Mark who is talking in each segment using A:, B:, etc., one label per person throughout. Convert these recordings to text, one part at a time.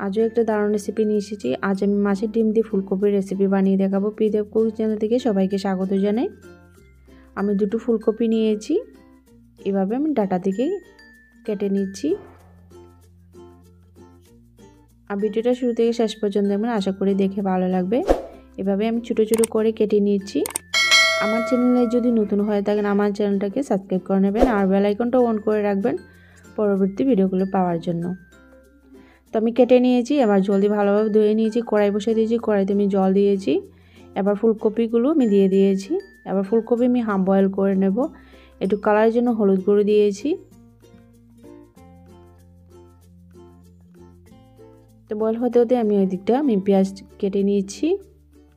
A: আজও একটা দারুণ রেসিপি নিয়ে এসেছি। আজ আমি মাছের ডিম দিয়ে ফুলকপির রেসিপি বানিয়ে দেখাবো। পিদেব কুক চ্যানেল থেকে সবাইকে স্বাগত জানাই। আমি দুটো ফুলকপি নিয়েছি, এভাবে আমি ডাটা থেকে কেটে নিচ্ছি। আর ভিডিওটা শুরু থেকে শেষ পর্যন্ত দেখবেন, আশা করি দেখে ভালো লাগবে। এভাবে আমি ছোটো ছোটো করে কেটে নিচ্ছি। আমার চ্যানেলে যদি নতুন হয়ে থাকেন আমার চ্যানেলটাকে সাবস্ক্রাইব করে নেবেন আর বেল আইকনটা অন করে রাখবেন পরবর্তী ভিডিওগুলো পাওয়ার জন্য। তো আমি কেটে নিয়েছি, এবার জল দিয়ে ভালোভাবে ধুয়ে নিয়েছি। কড়াই বসিয়ে দিয়েছি, কড়াইতে আমি জল দিয়েছি। এবার ফুলকপিগুলো আমি দিয়ে দিয়েছি। এবার ফুলকপি আমি হাফ বয়েল করে নেব। একটু কালারের জন্য হলুদ গুঁড়ো দিয়েছি। তো বয়েল হতে হতে আমি ওই দিকটা পেঁয়াজ কেটে নিয়েছি।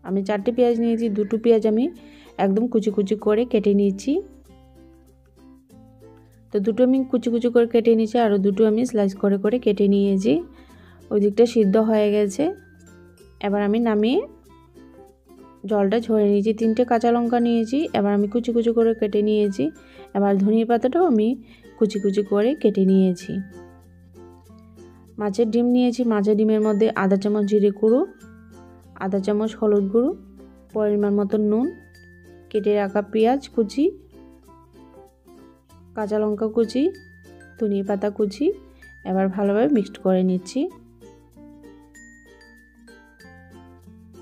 A: আমি 4টে পেঁয়াজ নিয়েছি, 2টো পেঁয়াজ আমি একদম কুচি কুচি করে কেটে নিয়েছি। তো 2টো আমি কুচি কুচি করে কেটে নিয়েছি, আরও 2টো আমি স্লাইস করে করে কেটে নিয়েছি। ওই দিকটা সিদ্ধ হয়ে গেছে। এবার আমি নামিয়ে জলটা ঝরিয়ে নিয়েছি। 3টে কাঁচা লঙ্কা নিয়েছি, এবার আমি কুচি কুচি করে কেটে নিয়েছি। এবার ধনিয়া পাতাটাও আমি কুচি কুচি করে কেটে নিয়েছি। মাছের ডিম নিয়েছি, মাছের ডিমের মধ্যে আধা চামচ জিরে গুঁড়ো, আধা চামচ হলুদ গুঁড়ো, পরিমাণ মতো নুন, কেটে রাখা পেঁয়াজ কুচি, কাঁচা লঙ্কা কুচি, ধনিয়া পাতা কুচি। এবার ভালোভাবে মিক্সড করে নিচ্ছি।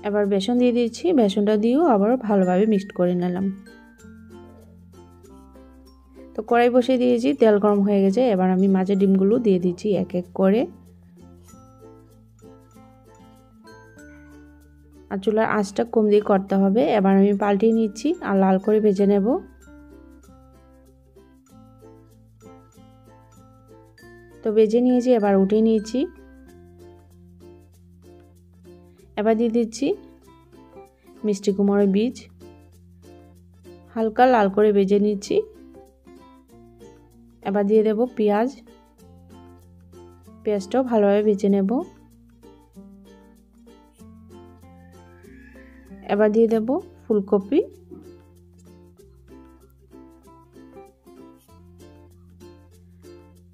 A: এবার বেসন দিয়ে দিচ্ছি, বেসনটা দিয়েও আবার ভালোভাবে মিক্সড করে নিলাম। তো কড়াই বসিয়ে দিয়েছি, তেল গরম হয়ে গেছে। এবার আমি মাছের ডিমগুলো দিয়ে দিচ্ছি এক এক করে। আর চুলার আঁচটা কম দিয়ে করতে হবে। এবার আমি পাল্টিয়ে নিচ্ছি আর লাল করে ভেজে নেব। তো ভেজে নিয়েছি, এবার উঠিয়ে নিয়েছি। এবার দিয়ে দিচ্ছি মিষ্টি কুমড়োর বীজ, হালকা লাল করে ভেজে নিচ্ছি। এবার দিয়ে দেব পেঁয়াজ, পেঁয়াজটাও ভালোভাবে ভেজে নেব। এবার দিয়ে দেব ফুলকপি,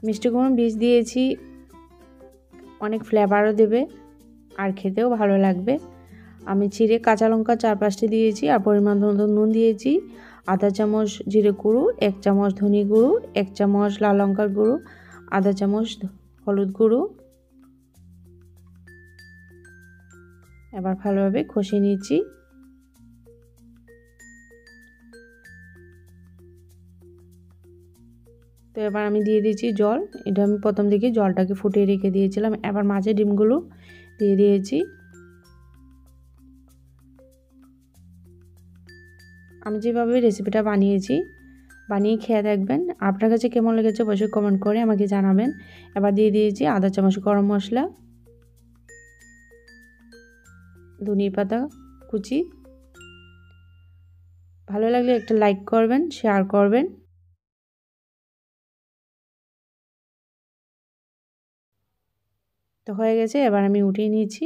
A: মিষ্টি কুমড়োর বীজ দিয়েছি, অনেক ফ্লেভারও দেবে আর খেতেও ভালো লাগবে। আমি চিড়ে কাঁচা লঙ্কা 4-5টি দিয়েছি আর পরিমাণ মতো নুন দিয়েছি। আধা চামচ জিরে গুঁড়ো, 1 চামচ ধনে গুঁড়ো, 1 চামচ লাল লঙ্কার গুঁড়ো, আধা চামচ হলুদ গুঁড়ো। এবার ভালোভাবে কষিয়ে নিচ্ছি। তো এবার আমি দিয়ে দিচ্ছি জল। এটা আমি প্রথম দিকে জলটাকে ফুটিয়ে রেখে দিয়েছিলাম। এবার মাছের ডিমগুলো দিয়ে দিয়েছি। আমি যেভাবে রেসিপিটা বানিয়েছি, বানিয়ে খেয়ে দেখবেন। আপনার কাছে কেমন লেগেছে অবশ্যই কমেন্ট করে আমাকে জানাবেন। এবার দিয়ে দিয়েছি আধা চামচ গরম মশলা, ধনিয়া পাতা কুচি। ভালো লাগলে একটা লাইক করবেন, শেয়ার করবেন। তো হয়ে গেছে, এবার আমি উঠিয়ে নিয়েছি।